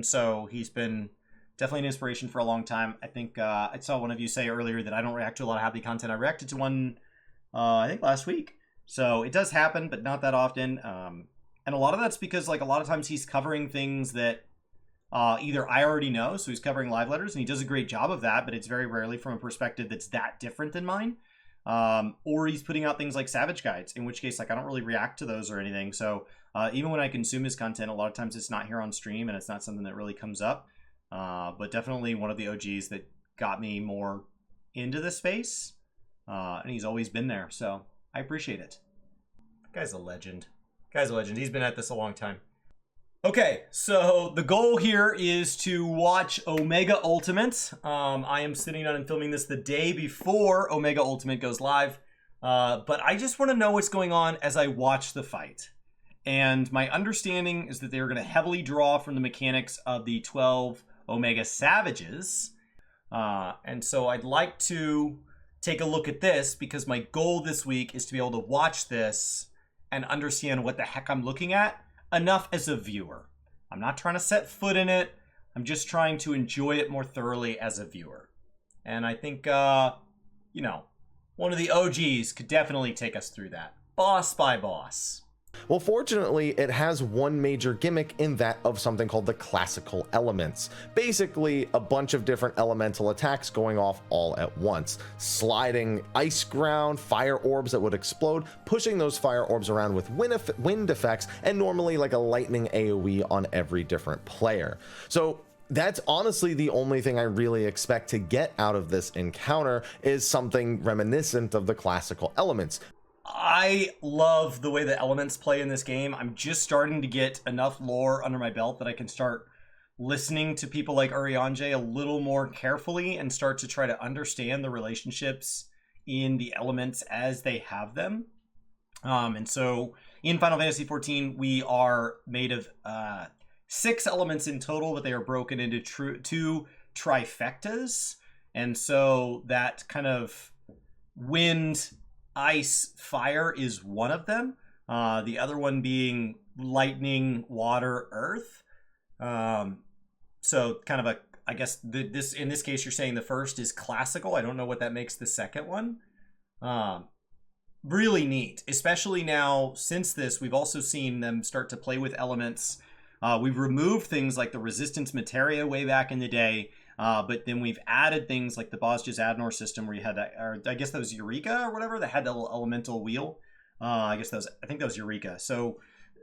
and so he's been definitely an inspiration for a long time. I think I saw one of you say earlier that I don't react to a lot of happy content. I reacted to one, I think last week. So it does happen, but not that often. And a lot of that's because like a lot of times he's covering things that either I already know, so he's covering live letters, and he does a great job of that, but it's very rarely from a perspective that's that different than mine. Or he's putting out things like Savage Guides, in which case like I don't really react to those or anything. So even when I consume his content, a lot of times it's not here on stream and it's not something that really comes up. But definitely one of the OGs that got me more into the space. And he's always been there, so I appreciate it. Guy's a legend. Guy's a legend. He's been at this a long time. Okay, so the goal here is to watch Omega Ultimate. I am sitting down and filming this the day before Omega Ultimate goes live. But I just want to know what's going on as I watch the fight. And my understanding is that they're going to heavily draw from the mechanics of the 12 Omega Savages. And so I'd like to take a look at this because my goal this week is to be able to watch this and understand what the heck I'm looking at enough as a viewer. I'm not trying to set foot in it. I'm just trying to enjoy it more thoroughly as a viewer. And I think, you know, one of the OGs could definitely take us through that. Boss by boss. Well, fortunately, it has one major gimmick in that of something called the classical elements. Basically, a bunch of different elemental attacks going off all at once. Sliding ice ground, fire orbs that would explode, pushing those fire orbs around with wind effects, and normally like a lightning AoE on every different player. So that's honestly the only thing I really expect to get out of this encounter is something reminiscent of the classical elements. I love the way the elements play in this game. I'm just starting to get enough lore under my belt that I can start listening to people like Urianger a little more carefully and start to try to understand the relationships in the elements as they have them. And so in Final Fantasy XIV, we are made of 6 elements in total, but they are broken into 2 trifectas. And so that kind of wind, ice, fire is one of them. The other one being lightning, water, earth. So kind of a, I guess this in this case you're saying the first is classical. I don't know what that makes the second one. Really neat, especially now since this we've also seen them start to play with elements. We've removed things like the resistance materia way back in the day. But then we've added things like the Bosges Adnor system where you had that, or I guess that was Eureka or whatever, that had the little elemental wheel. I think that was Eureka. So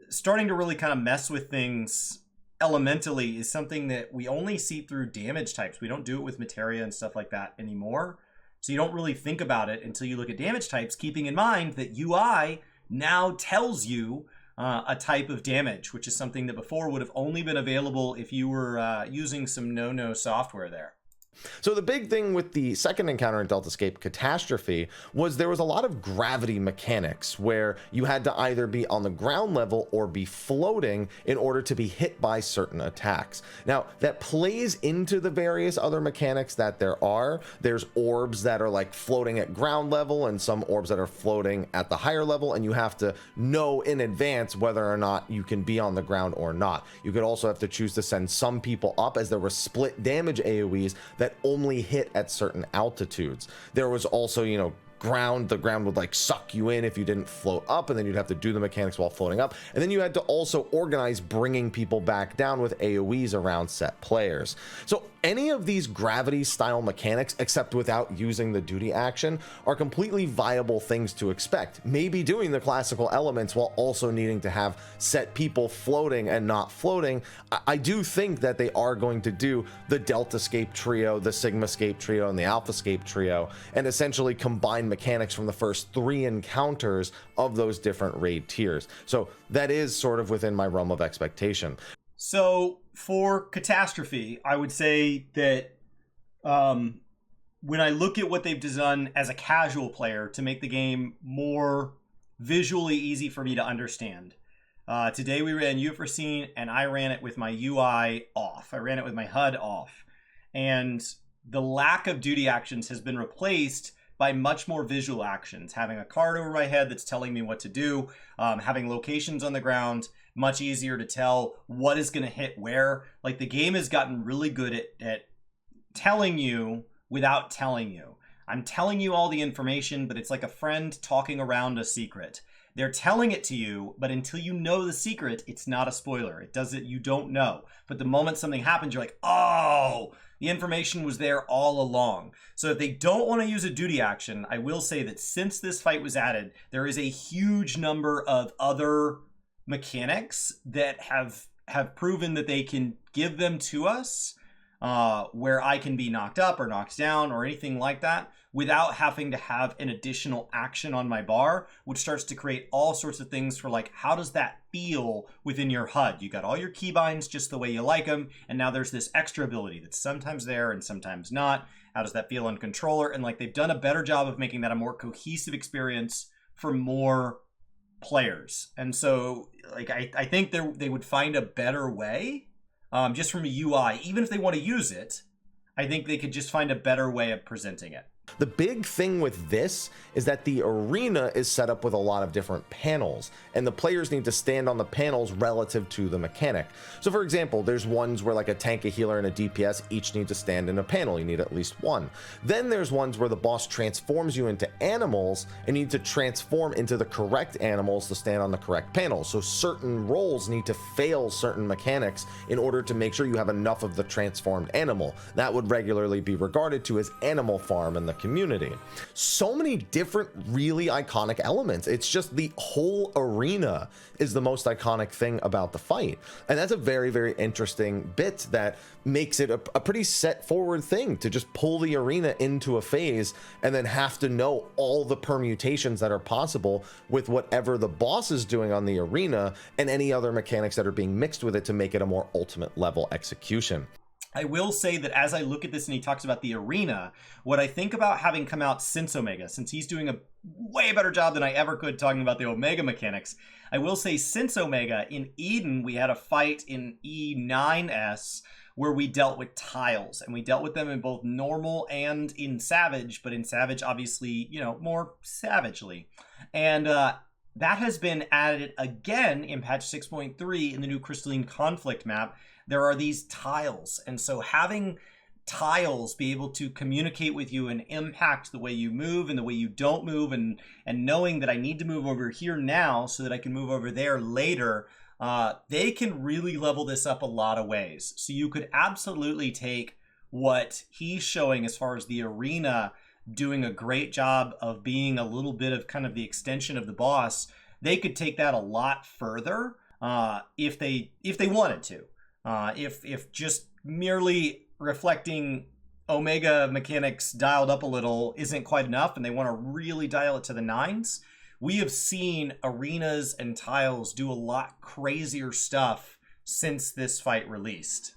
starting to really kind of mess with things elementally is something that we only see through damage types. We don't do it with materia and stuff like that anymore. So you don't really think about it until you look at damage types, keeping in mind that UI now tells you a type of damage, which is something that before would have only been available if you were using some no-no software there. So the big thing with the second encounter in Deltascape, Catastrophe, was there was a lot of gravity mechanics where you had to either be on the ground level or be floating in order to be hit by certain attacks. Now, that plays into the various other mechanics that there are. There's orbs that are like floating at ground level and some orbs that are floating at the higher level, and you have to know in advance whether or not you can be on the ground or not. You could also have to choose to send some people up, as there were split damage AoEs that only hit at certain altitudes. There was also, you know, the ground would like suck you in if you didn't float up, and then you'd have to do the mechanics while floating up, and then you had to also organize bringing people back down with AoEs around set players. So any of these gravity style mechanics, except without using the duty action, are completely viable things to expect. Maybe doing the classical elements while also needing to have set people floating and not floating. I do think that they are going to do the Deltascape trio, the Sigmascape trio, and the Alphascape trio, and essentially combine mechanics from the first 3 encounters of those different raid tiers. So that is sort of within my realm of expectation. So for Catastrophe, I would say that when I look at what they've done as a casual player to make the game more visually easy for me to understand. Today we ran Euphrosyne, and I ran it with my UI off. I ran it with my HUD off. And the lack of duty actions has been replaced by much more visual actions, having a card over my head that's telling me what to do, having locations on the ground, much easier to tell what is going to hit where. Like, the game has gotten really good at telling you without telling you. I'm telling you all the information, but it's like a friend talking around a secret. They're telling it to you, but until you know the secret, it's not a spoiler. It doesn't, you don't know. But the moment something happens, you're like, oh, the information was there all along. So if they don't want to use a duty action, I will say that since this fight was added, there is a huge number of other mechanics that have proven that they can give them to us, where I can be knocked up or knocked down or anything like that without having to have an additional action on my bar, which starts to create all sorts of things for, like, how does that feel within your HUD? You got all your keybinds just the way you like them, and now there's this extra ability that's sometimes there and sometimes not. How does that feel on controller? And, like, they've done a better job of making that a more cohesive experience for more players. And so, like, I think they would find a better way, just from a UI. Even if they want to use it, I think they could just find a better way of presenting it. The big thing with this is that the arena is set up with a lot of different panels, and the players need to stand on the panels relative to the mechanic. So for example, there's ones where like a tank, a healer, and a DPS each need to stand in a panel. You need at least one. Then there's ones where the boss transforms you into animals and you need to transform into the correct animals to stand on the correct panel. So certain roles need to fail certain mechanics in order to make sure you have enough of the transformed animal. That would regularly be regarded to as Animal Farm in the community. So many different really iconic elements. It's just the whole arena is the most iconic thing about the fight, and that's a very, very interesting bit that makes it a pretty set forward thing to just pull the arena into a phase and then have to know all the permutations that are possible with whatever the boss is doing on the arena and any other mechanics that are being mixed with it to make it a more ultimate level execution. I will say that as I look at this and he talks about the arena, what I think about having come out since Omega, since he's doing a way better job than I ever could talking about the Omega mechanics, I will say since Omega, in Eden, we had a fight in E9S where we dealt with tiles, and we dealt with them in both normal and in Savage, but in Savage, obviously, you know, more savagely. And that has been added again in patch 6.3 in the new Crystalline Conflict map. There are these tiles, and so having tiles be able to communicate with you and impact the way you move and the way you don't move, and knowing that I need to move over here now so that I can move over there later, they can really level this up a lot of ways. So you could absolutely take what he's showing as far as the arena doing a great job of being a little bit of kind of the extension of the boss. They could take that a lot further if they wanted to. If just merely reflecting Omega mechanics dialed up a little isn't quite enough and they want to really dial it to the nines, we have seen arenas and tiles do a lot crazier stuff since this fight released.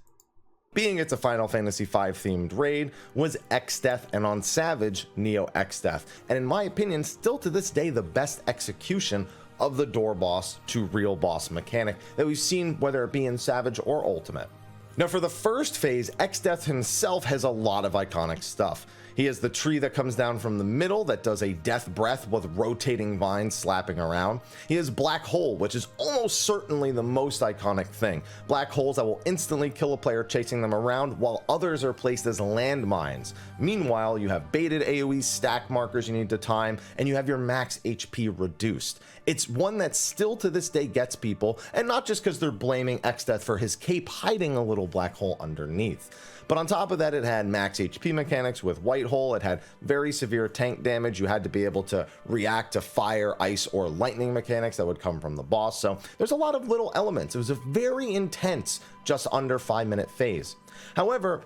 Being it's a Final Fantasy V themed raid was X-Death, and on Savage, Neo X-Death, and in my opinion still to this day the best execution of the door boss to real boss mechanic that we've seen, whether it be in Savage or Ultimate. Now for the first phase, X-Death himself has a lot of iconic stuff. He has the tree that comes down from the middle that does a death breath with rotating vines slapping around. He has Black Hole, which is almost certainly the most iconic thing. Black holes that will instantly kill a player chasing them around, while others are placed as landmines. Meanwhile, you have baited AoE stack markers you need to time, and you have your max HP reduced. It's one that still to this day gets people, and not just because they're blaming X-Death for his cape hiding a little black hole underneath. But on top of that, it had max HP mechanics with White Hole. It had very severe tank damage. You had to be able to react to fire, ice, or lightning mechanics that would come from the boss. So there's a lot of little elements. It was a very intense, just under 5-minute phase. However,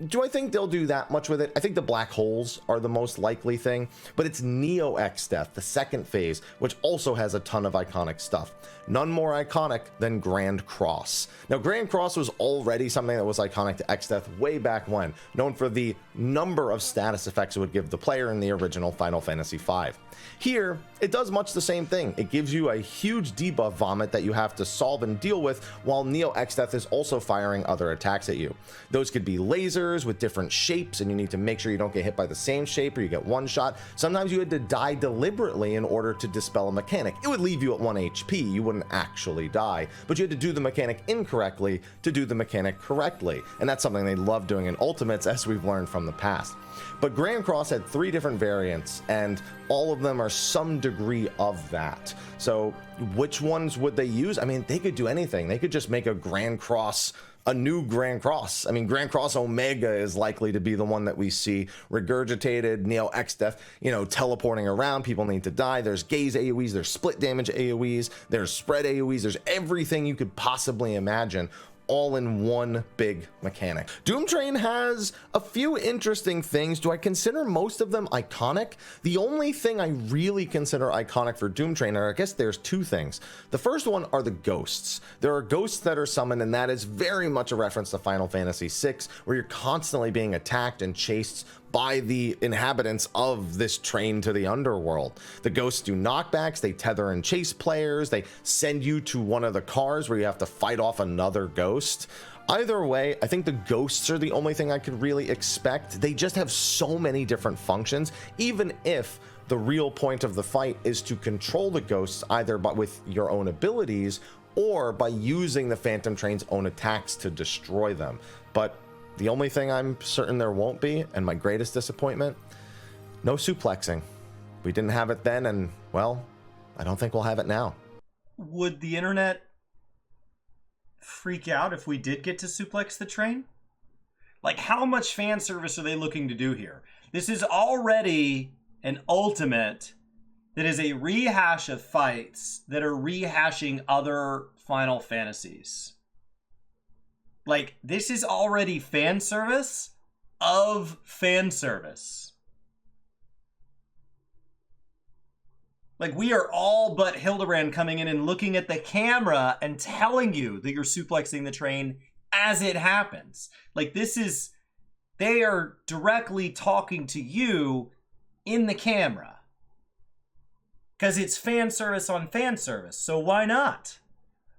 do I think they'll do that much with it? I think the black holes are the most likely thing, but it's Neo X-Death, the second phase, which also has a ton of iconic stuff. None more iconic than Grand Cross. Now, Grand Cross was already something that was iconic to X-Death way back when, known for the number of status effects it would give the player in the original Final Fantasy V. Here, it does much the same thing. It gives you a huge debuff vomit that you have to solve and deal with, while Neo X-Death is also firing other attacks at you. Those could be lasers, monsters with different shapes, and you need to make sure you don't get hit by the same shape or you get one shot. Sometimes you had to die deliberately in order to dispel a mechanic. It would leave you at 1 HP, you wouldn't actually die, but you had to do the mechanic incorrectly to do the mechanic correctly, and that's something they love doing in Ultimates, as we've learned from the past. But Grand Cross had 3 different variants, and all of them are some degree of that. So which ones would they use? I mean, they could do anything. They could just make a Grand Cross, a new Grand Cross. I mean, Grand Cross Omega is likely to be the one that we see regurgitated, Neo X-Death, you know, teleporting around. People need to die. There's gaze AoEs, there's split damage AoEs, there's spread AoEs, there's everything you could possibly imagine, all in one big mechanic. Doom Train has a few interesting things. Do I consider most of them iconic? The only thing I really consider iconic for Doom Train, or I guess there's 2 things. The first one are the ghosts. There are ghosts that are summoned, and that is very much a reference to Final Fantasy VI, where you're constantly being attacked and chased by the inhabitants of this train to the underworld. The ghosts do knockbacks, they tether and chase players, they send you to one of the cars where you have to fight off another ghost. Either way, I think the ghosts are the only thing I could really expect. They just have so many different functions, even if the real point of the fight is to control the ghosts either with your own abilities or by using the Phantom Train's own attacks to destroy them. But the only thing I'm certain there won't be, and my greatest disappointment, no suplexing. We didn't have it then, and, well, I don't think we'll have it now. Would the internet freak out if we did get to suplex the train? Like, how much fan service are they looking to do here? This is already an Ultimate that is a rehash of fights that are rehashing other Final Fantasies. Like, this is already fan service of fan service. Like, we are all but Hildebrand coming in and looking at the camera and telling you that you're suplexing the train as it happens. Like, this is, they are directly talking to you in the camera. Because it's fan service on fan service, so why not?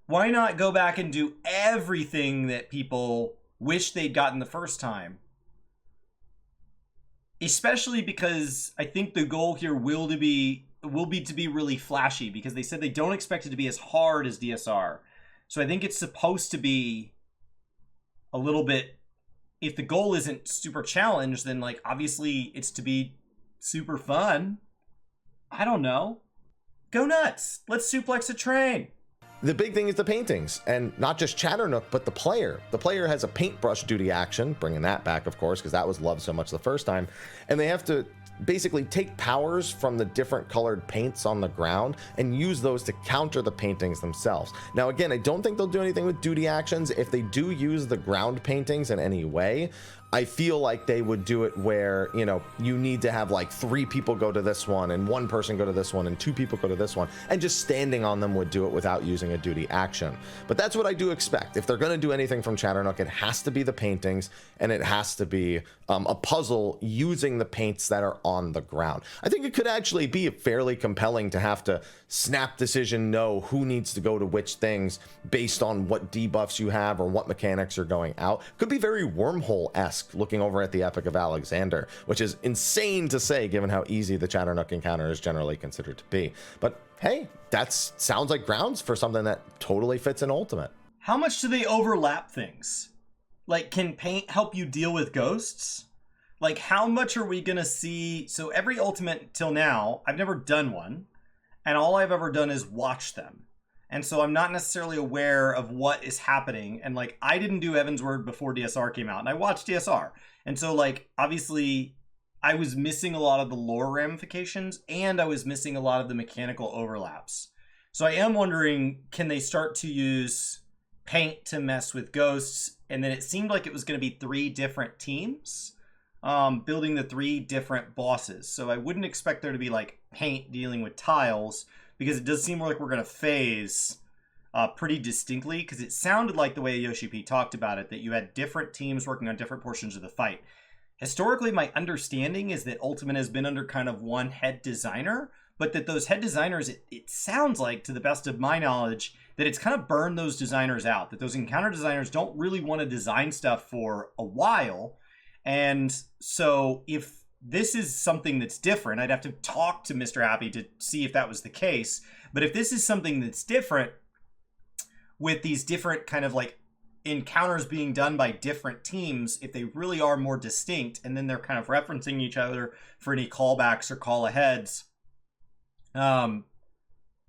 Why not go back and do everything that people wish they'd gotten the first time? Especially because I think the goal here will be to be really flashy, because they said they don't expect it to be as hard as DSR. So I think it's supposed to be a little bit, if the goal isn't super challenged, then like obviously it's to be super fun. I don't know. Go nuts. Let's suplex a train. The big thing is the paintings, and not just Chatternook, but the player. The player has a paintbrush duty action, bringing that back, of course, because that was loved so much the first time, and they have to basically take powers from the different colored paints on the ground and use those to counter the paintings themselves. Now, again, I don't think they'll do anything with duty actions. If they do use the ground paintings in any way, I feel like they would do it where, you know, you need to have like 3 people go to this one and 1 person go to this one and 2 people go to this one, and just standing on them would do it without using a duty action. But that's what I do expect. If they're going to do anything from Chatternook, it has to be the paintings, and it has to be a puzzle using the paints that are on the ground. I think it could actually be fairly compelling to have to snap decision know who needs to go to which things based on what debuffs you have or what mechanics are going out. Could be very Wormhole-esque, looking over at the Epic of Alexander, which is insane to say given how easy the Chatternook encounter is generally considered to be. But hey, that sounds like grounds for something that totally fits in Ultimate. How much do they overlap things? Like, can paint help you deal with ghosts? Like, how much are we gonna see? So every Ultimate till now, I've never done one, and all I've ever done is watch them. And so I'm not necessarily aware of what is happening. And like, I didn't do Evan's Word before DSR came out, and I watched DSR. And so like, obviously I was missing a lot of the lore ramifications, and I was missing a lot of the mechanical overlaps. So I am wondering, can they start to use paint to mess with ghosts? And then it seemed like it was going to be 3 different teams building the 3 different bosses. So I wouldn't expect there to be like paint dealing with tiles, because it does seem like we're going to phase pretty distinctly, because it sounded like the way Yoshi P talked about it, that you had different teams working on different portions of the fight. Historically, my understanding is that Ultimate has been under kind of one head designer, but that those head designers, it sounds like, to the best of my knowledge, that it's kind of burned those designers out, that those encounter designers don't really want to design stuff for a while, And so if this is something that's different, I'd have to talk to Mr. Happy to see if that was the case. But if this is something that's different, with these different kind of like encounters being done by different teams, if they really are more distinct, and then they're kind of referencing each other for any callbacks or call aheads,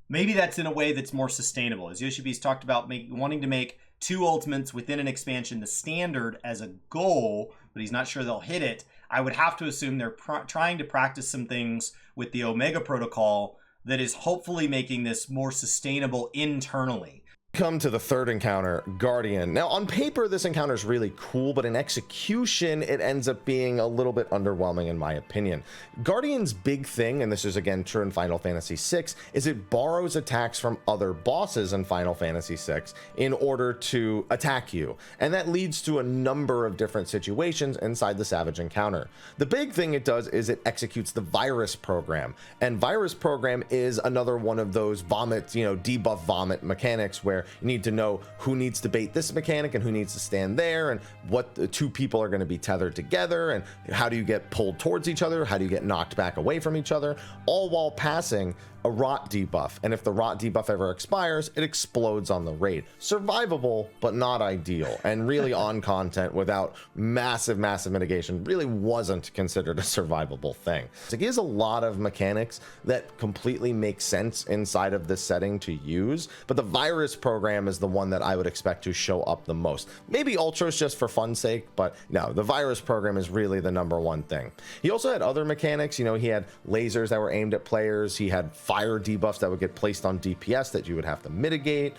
maybe that's in a way that's more sustainable. As Yoshibi's talked about wanting to make 2 ultimates within an expansion the standard as a goal, but he's not sure they'll hit it. I would have to assume they're trying to practice some things with the Omega protocol that is hopefully making this more sustainable internally. Come to the third encounter, Guardian. Now, on paper, this encounter is really cool, but in execution, it ends up being a little bit underwhelming in my opinion. Guardian's big thing, and this is again true in Final Fantasy VI, is it borrows attacks from other bosses in Final Fantasy VI in order to attack you. And that leads to a number of different situations inside the Savage encounter. The big thing it does is it executes the Virus program. And Virus program is another one of those vomit, debuff vomit mechanics where you need to know who needs to bait this mechanic and who needs to stand there, and what the 2 people are going to be tethered together, and how do you get pulled towards each other, how do you get knocked back away from each other, all while passing a rot debuff. And if the rot debuff ever expires, it explodes on the raid. Survivable, but not ideal, and really on content without massive mitigation. Really wasn't considered a survivable thing. So it gives a lot of mechanics that completely make sense inside of this setting to use, but the Virus program is the one that I would expect to show up the most. Maybe Ultras just for fun's sake, but no, the Virus program is really the #1 thing. He also had other mechanics. He had lasers that were aimed at players. He had fire debuffs that would get placed on DPS that you would have to mitigate.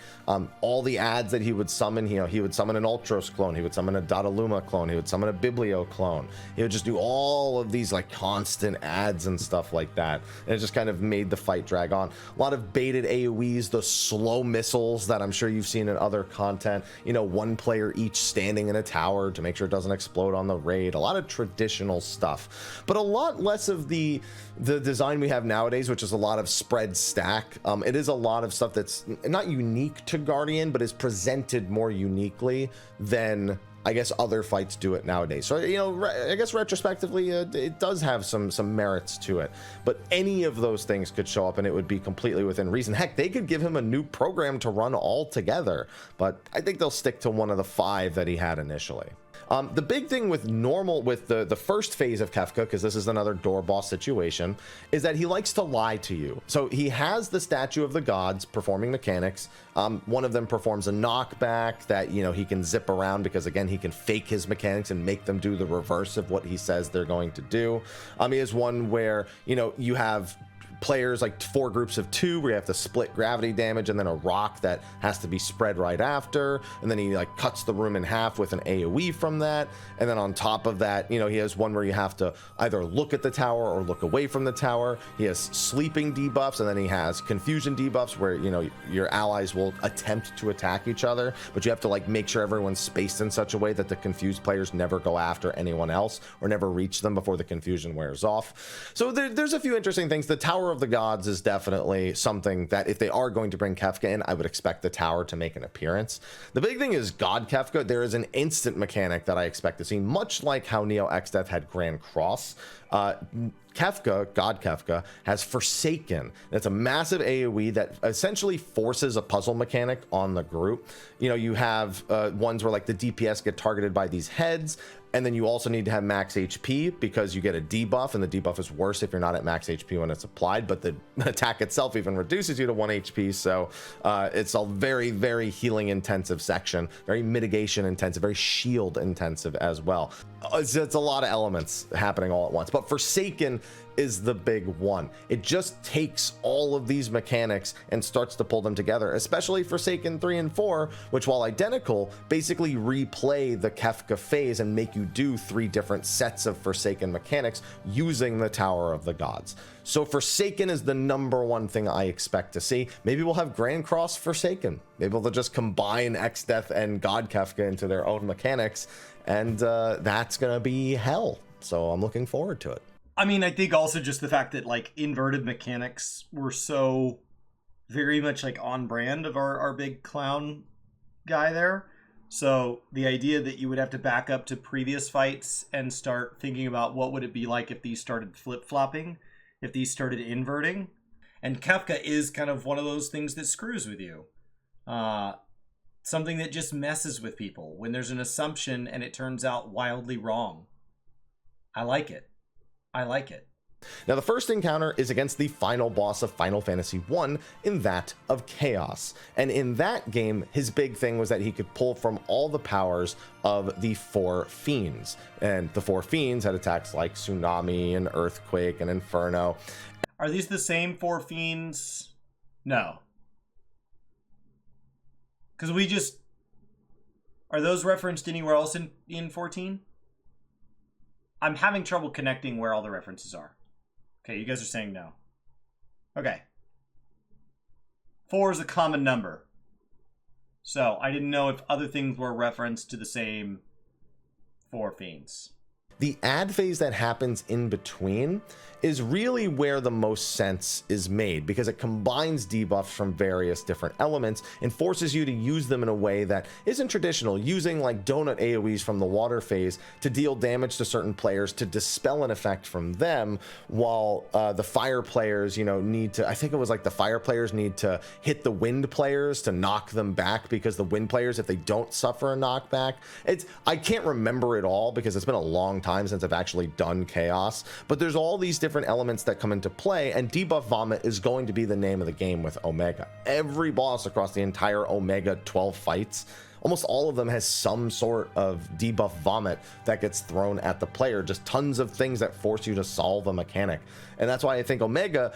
All the ads that he would summon, he would summon an Ultros clone, he would summon a Dataluma clone, he would summon a Biblio clone. He would just do all of these like constant ads and stuff like that. And it just kind of made the fight drag on. A lot of baited AoEs, the slow missiles that I'm sure you've seen in other content, 1 player each standing in a tower to make sure it doesn't explode on the raid. A lot of traditional stuff, but a lot less of the design we have nowadays, which is a lot of spread stack. It is a lot of stuff that's not unique to Guardian, but is presented more uniquely than I guess other fights do it nowadays. So, I guess retrospectively, it does have some merits to it. But any of those things could show up and it would be completely within reason. Heck, they could give him a new program to run altogether. But I think they'll stick to one of the 5 that he had initially. The big thing with the first phase of Kefka, because this is another door boss situation, is that he likes to lie to you. So he has the statue of the gods performing mechanics. One of them performs a knockback that, he can zip around because, again, he can fake his mechanics and make them do the reverse of what he says they're going to do. He has one where, you have players like 4 groups of 2 where you have to split gravity damage, and then a rock that has to be spread right after, and then he like cuts the room in half with an AoE from that. And then on top of that, he has one where you have to either look at the tower or look away from the tower. He has sleeping debuffs, and then he has confusion debuffs where your allies will attempt to attack each other, but you have to like make sure everyone's spaced in such a way that the confused players never go after anyone else or never reach them before the confusion wears off. So there's a few interesting things. The Tower of the Gods is definitely something that if they are going to bring Kefka in, I would expect the tower to make an appearance. The big thing is God Kefka. There is an instant mechanic that I expect to see, much like how Neo Exdeath had Grand Cross. Kefka, God Kefka, has Forsaken. It's a massive AoE that essentially forces a puzzle mechanic on the group. You have ones where like the DPS get targeted by these heads, and then you also need to have max HP because you get a debuff, and the debuff is worse if you're not at max HP when it's applied, but the attack itself even reduces you to 1 HP, so it's a very healing intensive section, very mitigation intensive, very shield intensive as well. It's a lot of elements happening all at once, but Forsaken is the big one. It just takes all of these mechanics and starts to pull them together, especially Forsaken 3 and 4, which while identical, basically replay the Kefka phase and make you do 3 different sets of Forsaken mechanics using the Tower of the Gods. So Forsaken is the #1 thing I expect to see. Maybe we'll have Grand Cross Forsaken. Maybe they'll just combine Exdeath and God Kefka into their own mechanics, and that's gonna be hell. So I'm looking forward to it. I mean, I think also just the fact that like inverted mechanics were so very much like on brand of our big clown guy there. So the idea that you would have to back up to previous fights and start thinking about what would it be like if these started flip-flopping, if these started inverting. And Kafka is kind of one of those things that screws with you. Something that just messes with people when there's an assumption and it turns out wildly wrong. I like it. I like it. Now, the first encounter is against the final boss of Final Fantasy I, in that of Chaos. And in that game, his big thing was that he could pull from all the powers of the 4 fiends. And the 4 fiends had attacks like Tsunami and Earthquake and Inferno. Are these the same 4 fiends? No. Because we just... Are those referenced anywhere else in 14? I'm having trouble connecting where all the references are. Okay, you guys are saying no. Okay. 4 is a common number. So, I didn't know if other things were referenced to the same 4 fiends. The ad phase that happens in between is really where the most sense is made, because it combines debuffs from various different elements and forces you to use them in a way that isn't traditional, using like donut AoEs from the water phase to deal damage to certain players to dispel an effect from them, while the fire players, need to, I think it was like the fire players need to hit the wind players to knock them back, because the wind players, if they don't suffer a knockback, I can't remember it all because it's been a long time since I've actually done Chaos, but there's all these different elements that come into play, and debuff vomit is going to be the name of the game with Omega. Every boss across the entire Omega 12 fights, almost all of them has some sort of debuff vomit that gets thrown at the player, just tons of things that force you to solve a mechanic. And that's why I think Omega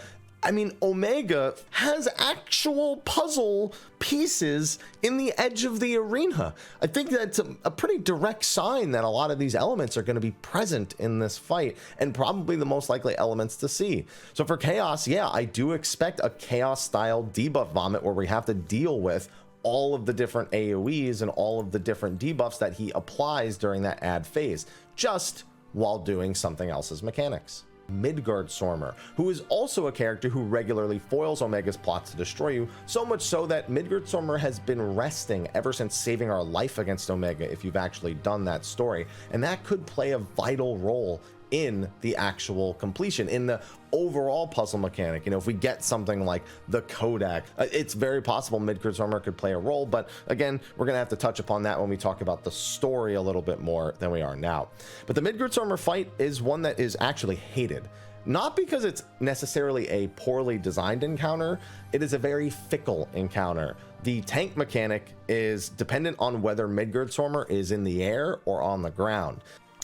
has actual puzzle pieces in the edge of the arena. I think that's a pretty direct sign that a lot of these elements are going to be present in this fight, and probably the most likely elements to see. So for Chaos, yeah, I do expect a Chaos style debuff vomit where we have to deal with all of the different AoEs and all of the different debuffs that he applies during that ad phase, just while doing something else's mechanics. Midgardsormr, who is also a character who regularly foils Omega's plots to destroy you, so much so that Midgardsormr has been resting ever since saving our life against Omega, if you've actually done that story, and that could play a vital role in the actual completion, in the overall puzzle mechanic. If we get something like the Kodak, it's very possible Midgardsormr could play a role, but again, we're gonna have to touch upon that when we talk about the story a little bit more than we are now. But the Midgardsormr fight is one that is actually hated. Not because it's necessarily a poorly designed encounter, it is a very fickle encounter. The tank mechanic is dependent on whether Midgardsormr is in the air or on the ground.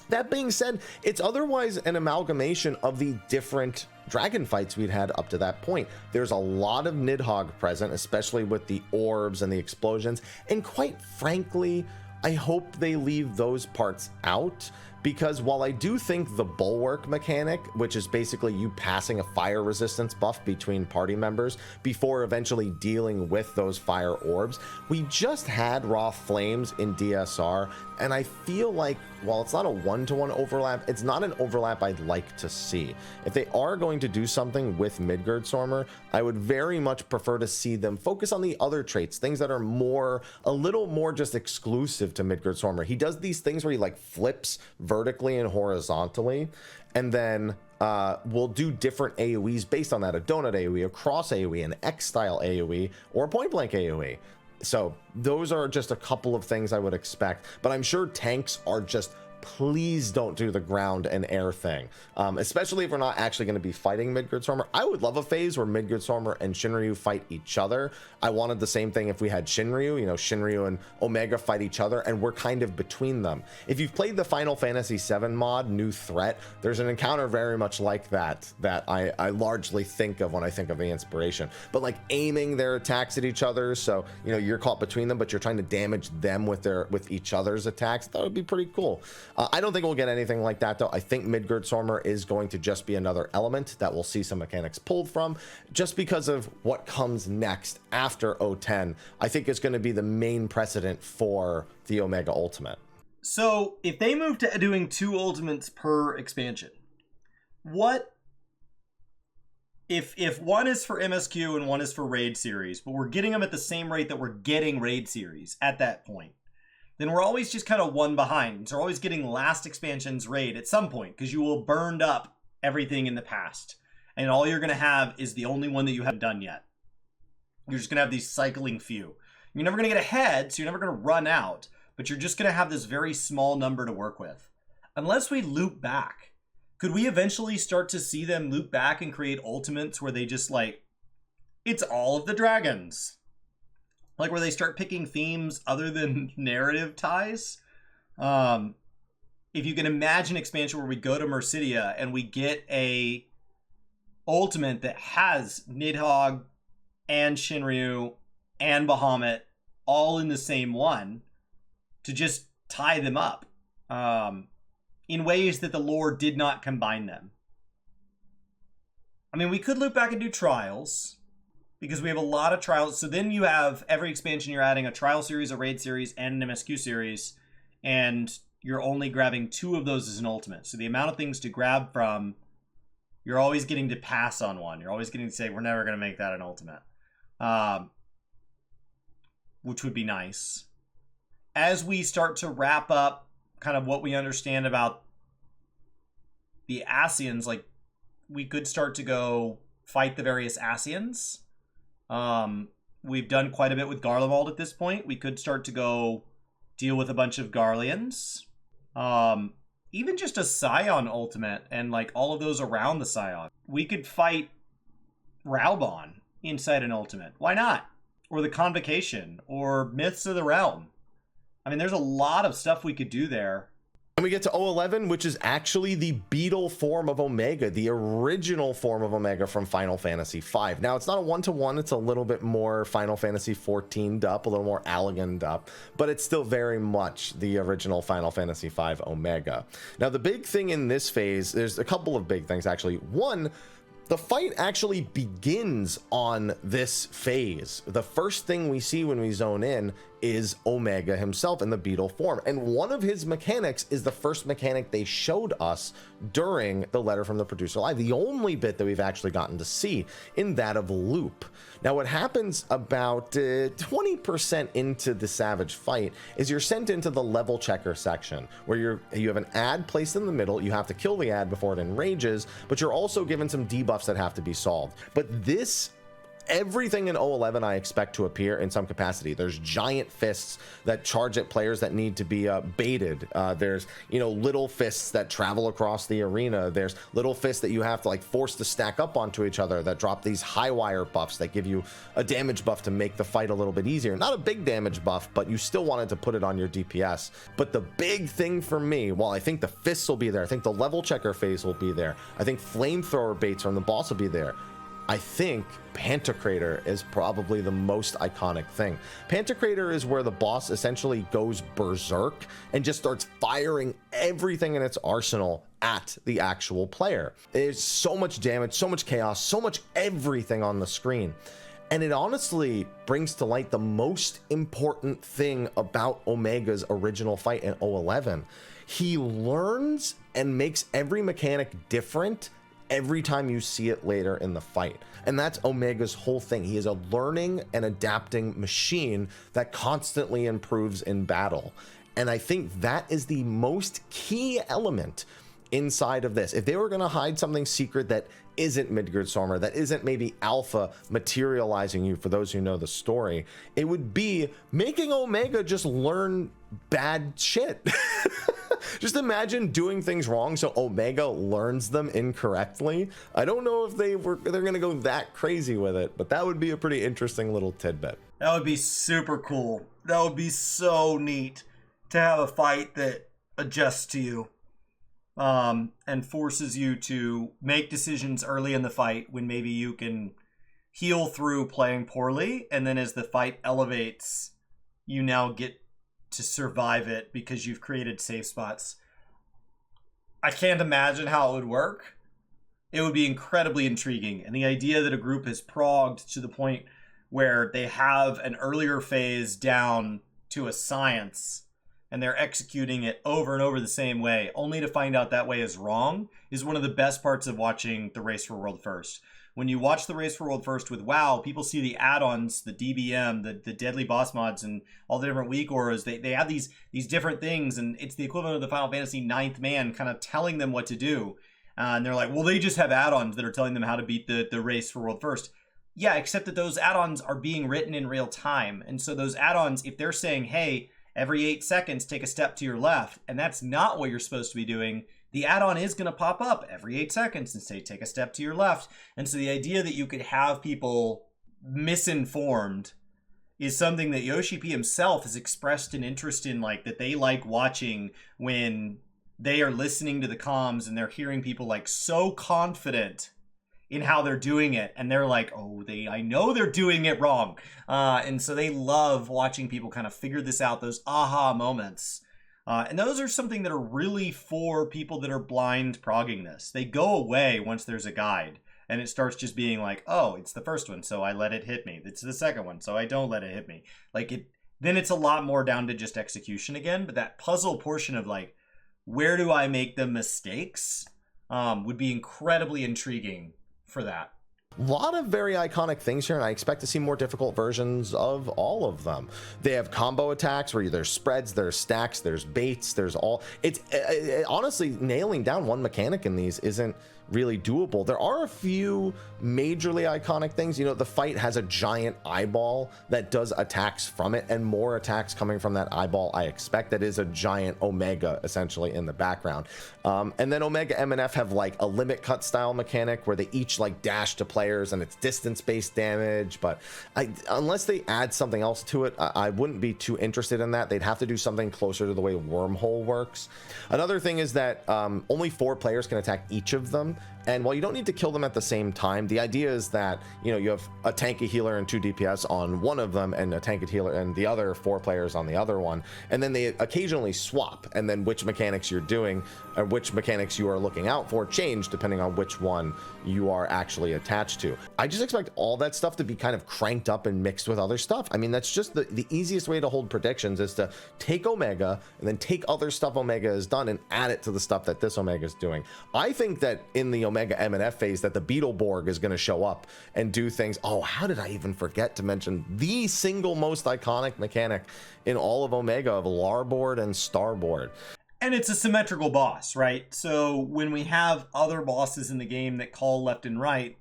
That being said, it's otherwise an amalgamation of the different dragon fights we'd had up to that point. There's a lot of Nidhogg present, especially with the orbs and the explosions, and quite frankly, I hope they leave those parts out, because while I do think the bulwark mechanic, which is basically you passing a fire resistance buff between party members before eventually dealing with those fire orbs, we just had raw flames in DSR, and I feel like while it's not a one-to-one overlap, it's not an overlap I'd like to see. If they are going to do something with Midgardsormr, I would very much prefer to see them focus on the other traits, things that are a little more just exclusive to Midgardsormr. He does these things where he like flips vertically and horizontally, and then we'll do different AoEs based on that, a donut AoE, a cross AoE, an X-style AoE, or a point-blank AoE. So those are just a couple of things I would expect, but I'm sure tanks are just, please don't do the ground and air thing, especially if we're not actually going to be fighting Midgardsormr. I would love a phase where Midgardsormr and Shinryu fight each other. I wanted the same thing if we had Shinryu, Shinryu and Omega fight each other, and we're kind of between them. If you've played the Final Fantasy VII mod, New Threat, there's an encounter very much like that I largely think of when I think of the inspiration, but like aiming their attacks at each other, so you're caught between them, but you're trying to damage them with each other's attacks. That would be pretty cool. I don't think we'll get anything like that, though. I think Midgardsormr is going to just be another element that we'll see some mechanics pulled from, just because of what comes next after O10. I think it's going to be the main precedent for the Omega Ultimate. So, if they move to doing 2 ultimates per expansion, what... If one is for MSQ and one is for Raid Series, but we're getting them at the same rate that we're getting Raid Series at that point, then we're always just kind of one behind. So we're always getting last expansion's raid at some point, because you will burned up everything in the past. And all you're going to have is the only one that you haven't done yet. You're just going to have these cycling few. You're never going to get ahead, so you're never going to run out, but you're just going to have this very small number to work with. Unless we loop back. Could we eventually start to see them loop back and create ultimates where they just like, it's all of the dragons? Like where they start picking themes other than narrative ties? If you can imagine expansion where we go to Mercidia and we get a ultimate that has Nidhogg and Shinryu and Bahamut all in the same one to just tie them up in ways that the lore did not combine them. I mean, we could loop back and do trials because we have a lot of trials. So then you have every expansion, you're adding a trial series, a raid series, and an MSQ series, and you're only grabbing 2 of those as an ultimate. So the amount of things to grab from, you're always getting to pass on one. You're always getting to say, we're never going to make that an ultimate. Which would be nice. As we start to wrap up kind of what we understand about the Ascians, like we could start to go fight the various Ascians. We've done quite a bit with Garlemald at this point. We could start to go deal with a bunch of Garleans. Even just a Scion ultimate and like all of those around the Scion. We could fight Raubon inside an ultimate. Why not? Or the Convocation or Myths of the Realm. I mean, there's a lot of stuff we could do there. And we get to 011, which is actually the beetle form of Omega, the original form of Omega from Final Fantasy V. Now, it's not a one-to-one. It's a little bit more Final Fantasy XIV up, a little more elegant up, but it's still very much the original Final Fantasy V Omega. Now, the big thing in this phase, there's a couple of big things, actually. One, the fight actually begins on this phase. The first thing we see when we zone in is Omega himself in the beetle form. And one of his mechanics is the first mechanic they showed us during the Letter from the Producer Live, the only bit that we've actually gotten to see in that of loop. Now, what happens about 20% into the Savage fight is you're sent into the level checker section where you have an ad placed in the middle. You have to kill the ad before it enrages, but you're also given some debuffs that have to be solved. But everything in 011 I expect to appear in some capacity. There's giant fists that charge at players that need to be baited. There's, little fists that travel across the arena. There's little fists that you have to force to stack up onto each other that drop these high wire buffs that give you a damage buff to make the fight a little bit easier. Not a big damage buff, but you still wanted to put it on your DPS. But the big thing for me, while I think the fists will be there, I think the level checker phase will be there, I think flamethrower baits from the boss will be there, I think Pantocrator is probably the most iconic thing. Pantocrator is where the boss essentially goes berserk and just starts firing everything in its arsenal at the actual player. There's so much damage, so much chaos, so much everything on the screen. And it honestly brings to light the most important thing about Omega's original fight in 011. He learns and makes every mechanic different every time you see it later in the fight. And that's Omega's whole thing. He is a learning and adapting machine that constantly improves in battle. And I think that is the most key element inside of this. If they were going to hide something secret that isn't Midgard-Stormer, that isn't maybe Alpha materializing you, for those who know the story, it would be making Omega just learn bad shit. Just imagine doing things wrong so Omega learns them incorrectly. I don't know if they're going to go that crazy with it, but that would be a pretty interesting little tidbit. That would be super cool. That would be so neat to have a fight that adjusts to you and forces you to make decisions early in the fight when maybe you can heal through playing poorly, and then as the fight elevates, you now get to survive it because you've created safe spots. I can't imagine how it would work. It would be incredibly intriguing. And the idea that a group has progged to the point where they have an earlier phase down to a science and they're executing it over and over the same way, only to find out that way is wrong, is one of the best parts of watching the Race for World First. when you watch the Race for World First with WoW, people see the add-ons, the DBM, the deadly boss mods, and all the different weak auras. They have these different things, and it's the equivalent of the Final Fantasy ninth man kind of telling them what to do. And they're like, well, they just have add-ons that are telling them how to beat the Race for World First. Yeah, except that those add-ons are being written in real time. And so those add-ons, if they're saying, hey, every 8 seconds, take a step to your left, and that's not what you're supposed to be doing, the add-on is going to pop up every 8 seconds and say, take a step to your left. And so the idea that you could have people misinformed is something that Yoshi P himself has expressed an interest in, like, that they like watching when they are listening to the comms and they're hearing people, like, so confident in how they're doing it, and they're like, oh, I know they're doing it wrong. And so they love watching people kind of figure this out, those aha moments. And those are something that are really for people that are blind progging this. They go away once there's a guide, and it starts just being like, oh, it's the first one, so I let it hit me. It's the second one, so I don't let it hit me. Like, then it's a lot more down to just execution again, but that puzzle portion of, like, where do I make the mistakes, would be incredibly intriguing for that. A lot of very iconic things here, and I expect to see more difficult versions of all of them. They have combo attacks where there's spreads, there's stacks, there's baits, there's all. It's honestly, nailing down one mechanic in these isn't really doable. There are a few majorly iconic things. You know, the fight has a giant eyeball that does attacks from it, and more attacks coming from that eyeball. I expect that is a giant Omega essentially in the background. And then Omega M and F have like a limit cut style mechanic where they each like dash to players and it's distance based damage. But unless they add something else to it, I wouldn't be too interested in that. They'd have to do something closer to the way Wormhole works. Another thing is that only 4 players can attack each of them. And while you don't need to kill them at the same time, the idea is that, you know, you have a tank, a healer, and 2 DPS on one of them, and a tank, a healer, and the other 4 players on the other one. And then they occasionally swap, and then which mechanics you're doing, or which mechanics you are looking out for, change depending on which one you are actually attached to. I just expect all that stuff to be kind of cranked up and mixed with other stuff. I mean, that's just the easiest way to hold predictions, is to take Omega and then take other stuff Omega has done and add it to the stuff that this Omega is doing. I think that in the Omega M&F phase that the Beetleborg is going to show up and do things. Oh, how did I even forget to mention the single most iconic mechanic in all of Omega of Larboard and Starboard? And it's a symmetrical boss, right? So when we have other bosses in the game that call left and right,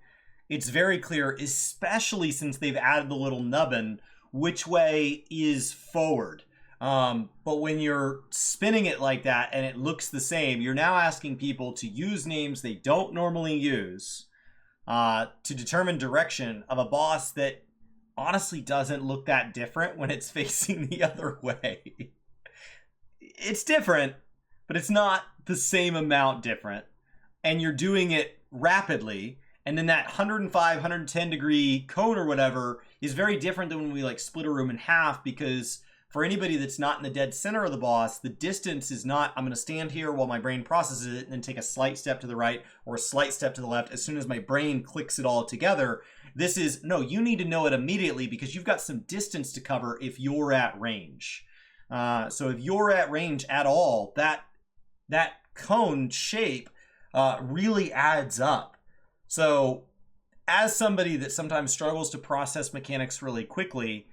it's very clear, especially since they've added the little nubbin, which way is forward. But when you're spinning it like that and it looks the same, you're now asking people to use names they don't normally use to determine direction of a boss that honestly doesn't look that different when it's facing the other way. It's different, but it's not the same amount different. And you're doing it rapidly. And then that 105, 110 degree cone or whatever is very different than when we like split a room in half, because for anybody that's not in the dead center of the boss, the distance is not, I'm going to stand here while my brain processes it and then take a slight step to the right or a slight step to the left as soon as my brain clicks it all together. This is, no, you need to know it immediately because you've got some distance to cover if you're at range. So if you're at range at all, that cone shape really adds up. So as somebody that sometimes struggles to process mechanics really quickly,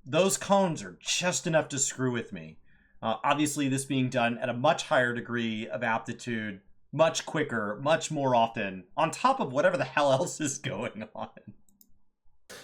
those cones are just enough to screw with me. Obviously, this being done at a much higher degree of aptitude, much quicker, much more often, on top of whatever the hell else is going on.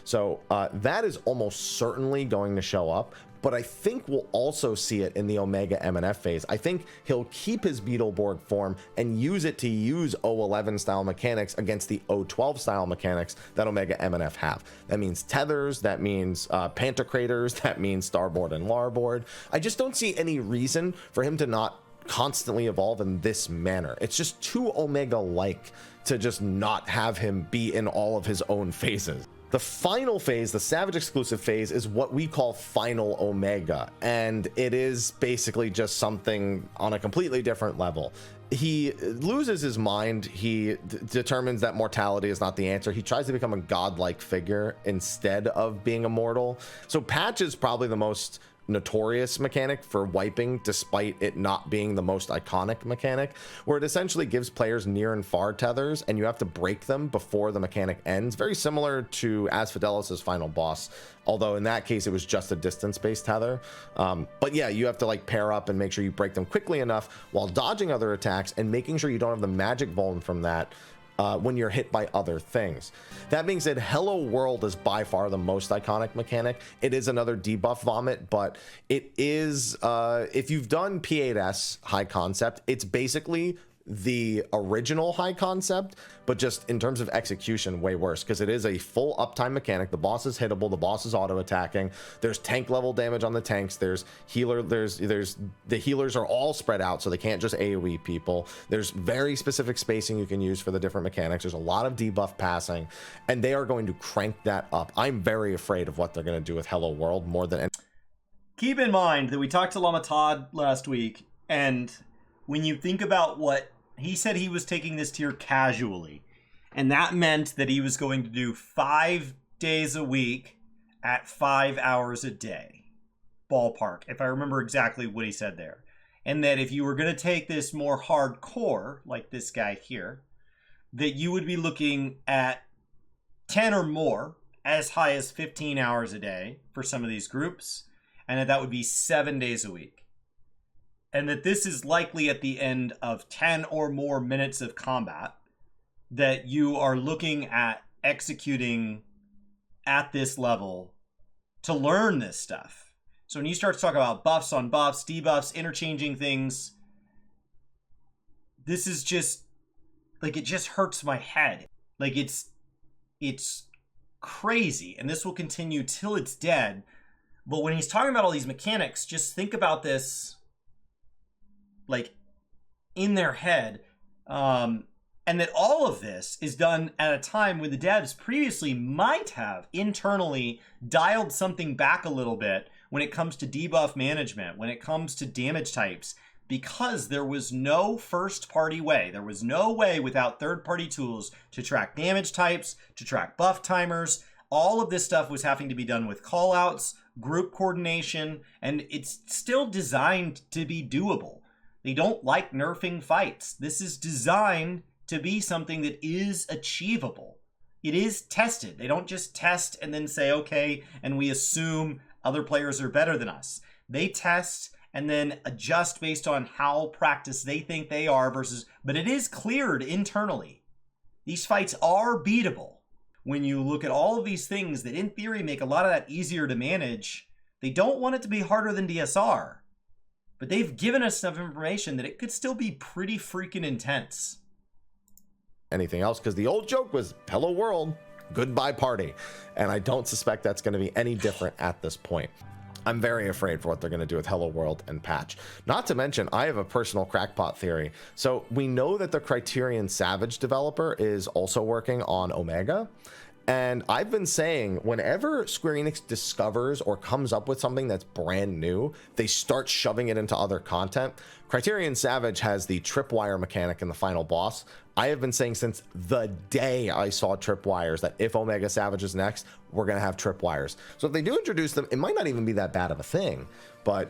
So that is almost certainly going to show up, but I think we'll also see it in the Omega M&F phase. I think he'll keep his Beetleborg form and use it to use O11 style mechanics against the O12 style mechanics that Omega M&F have. That means tethers, that means pantocrators, that means starboard and larboard. I just don't see any reason for him to not constantly evolve in this manner. It's just too Omega-like to just not have him be in all of his own phases. The final phase, the Savage exclusive phase, is what we call Final Omega, and it is basically just something on a completely different level. He loses his mind. He determines that mortality is not the answer. He tries to become a godlike figure instead of being immortal. So Patch is probably the most notorious mechanic for wiping, despite it not being the most iconic mechanic, where it essentially gives players near and far tethers and you have to break them before the mechanic ends, very similar to Asphodelos' final boss, although in that case it was just a distance-based tether. But yeah, you have to like pair up and make sure you break them quickly enough while dodging other attacks and making sure you don't have the magic vuln from that when you're hit by other things. That being said, Hello World is by far the most iconic mechanic. It is another debuff vomit, but it is, if you've done P8S high concept, it's basically the original high concept, but just in terms of execution way worse, because it is a full uptime mechanic. The boss is hittable, the boss is auto attacking, there's tank level damage on the tanks, there's the healers are all spread out so they can't just AoE people, there's very specific spacing you can use for the different mechanics, there's a lot of debuff passing, and they are going to crank that up. I'm very afraid of what they're going to do with Hello World more than Keep in mind that we talked to Lama Todd last week, and when you think about what he said, he was taking this tier casually, and that meant that he was going to do 5 days a week at 5 hours a day, ballpark, if I remember exactly what he said there. And that if you were going to take this more hardcore, like this guy here, that you would be looking at 10 or more, as high as 15 hours a day for some of these groups, and that would be 7 days a week. And that this is likely at the end of 10 or more minutes of combat that you are looking at executing at this level to learn this stuff. So when you start to talk about buffs on buffs, debuffs, interchanging things, this is just, like, it just hurts my head. Like, it's crazy, and this will continue till it's dead. But when he's talking about all these mechanics, just think about this like in their head, and that all of this is done at a time when the devs previously might have internally dialed something back a little bit when it comes to debuff management, when it comes to damage types, because there was no first-party way. There was no way without third-party tools to track damage types, to track buff timers. All of this stuff was having to be done with callouts, group coordination, and it's still designed to be doable. They don't like nerfing fights. This is designed to be something that is achievable. It is tested. They don't just test and then say, okay, and we assume other players are better than us. They test and then adjust based on how practiced they think they are versus, but it is cleared internally. These fights are beatable. When you look at all of these things that in theory make a lot of that easier to manage, they don't want it to be harder than DSR. But they've given us enough information that it could still be pretty freaking intense. Anything else, because the old joke was Hello World, goodbye party, and I don't suspect that's going to be any different at this point. I'm very afraid for what they're going to do with Hello World and patch. Not to mention, I have a personal crackpot theory. So we know that the Criterion Savage developer is also working on Omega. And I've been saying, whenever Square Enix discovers or comes up with something that's brand new, they start shoving it into other content. Criterion Savage has the tripwire mechanic in the final boss. I have been saying since the day I saw tripwires that if Omega Savage is next, we're going to have tripwires. So if they do introduce them, it might not even be that bad of a thing. But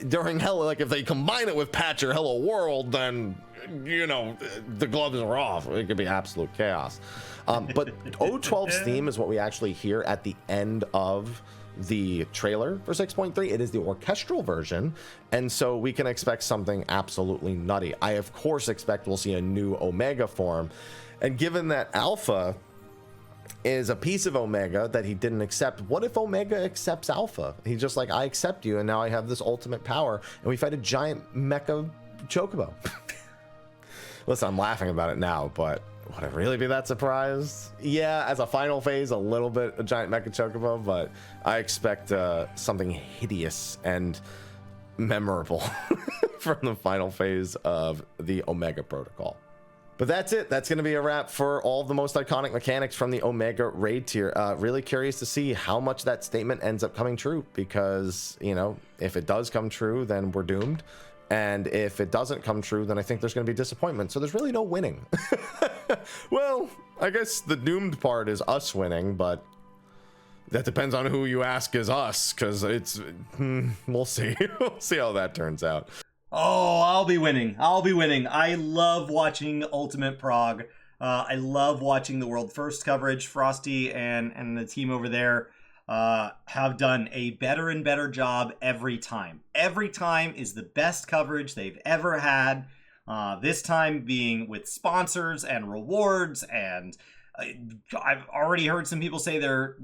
during Hello, like if they combine it with Patch or Hello World, then, you know, the gloves are off. It could be absolute chaos. But O12's theme is what we actually hear at the end of the trailer for 6.3. It is the orchestral version, and so we can expect something absolutely nutty. I of course expect we'll see a new Omega form, and given that Alpha is a piece of Omega that he didn't accept, what if Omega accepts Alpha? He's just like, I accept you, and now I have this ultimate power, and we fight a giant mecha chocobo. Listen, I'm laughing about it now, but would I really be that surprised? Yeah, as a final phase, a little bit a giant mecha chocobo, but I expect something hideous and memorable from the final phase of the Omega protocol. But that's it. That's going to be a wrap for all the most iconic mechanics from the Omega raid tier. Really curious to see how much that statement ends up coming true, because, you know, if it does come true, then we're doomed. And if it doesn't come true, then I think there's going to be disappointment. So there's really no winning. Well, I guess the doomed part is us winning, but That depends on who you ask is us, because it's, we'll see. We'll see how that turns out. Oh, I'll be winning. I'll be winning. I love watching Ultimate Prog. I love watching the World First coverage. Frosty and the team over there have done a better and better job every time. Every time is the best coverage they've ever had. This time being with sponsors and rewards, and I've already heard some people say they're,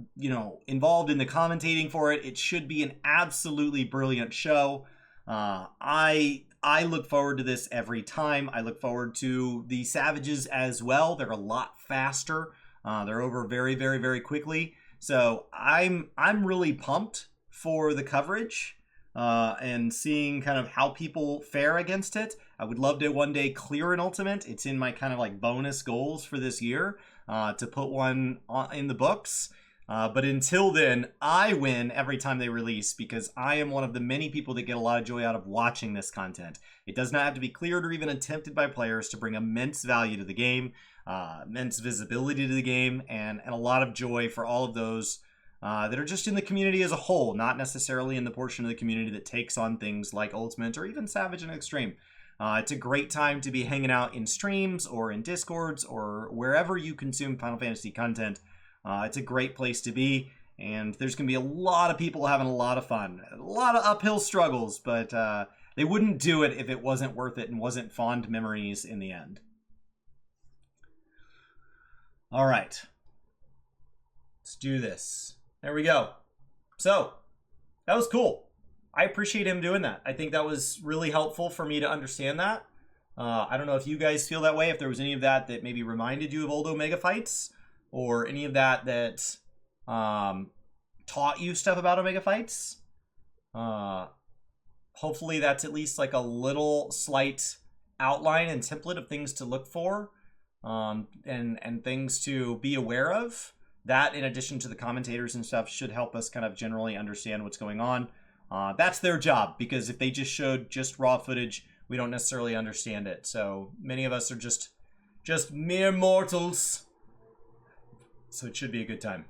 involved in the commentating for it. It should be an absolutely brilliant show. I look forward to this every time. I look forward to the Savages as well. They're a lot faster. They're over very, very, very quickly. So I'm really pumped for the coverage and seeing kind of how people fare against it. I would love to one day clear an Ultimate. It's in my kind of like bonus goals for this year to put one in the books. But until then, I win every time they release because I am one of the many people that get a lot of joy out of watching this content. It does not have to be cleared or even attempted by players to bring immense value to the game, immense visibility to the game, and a lot of joy for all of those that are just in the community as a whole, not necessarily in the portion of the community that takes on things like Ultimate or even Savage and Extreme. It's a great time to be hanging out in streams or in Discords or wherever you consume Final Fantasy content. It's a great place to be, and there's going to be a lot of people having a lot of fun. A lot of uphill struggles, but they wouldn't do it if it wasn't worth it and wasn't fond memories in the end. All right. Let's do this. There we go. So, that was cool. I appreciate him doing that. I think that was really helpful for me to understand that. I don't know if you guys feel that way, if there was any of that that maybe reminded you of old Omega fights, or any of that that taught you stuff about Omega fights. Hopefully that's at least like a little slight outline and template of things to look for and things to be aware of. That, in addition to the commentators and stuff, should help us kind of generally understand what's going on. That's their job, because if they just showed just raw footage, we don't necessarily understand it. So many of us are just mere mortals. So it should be a good time.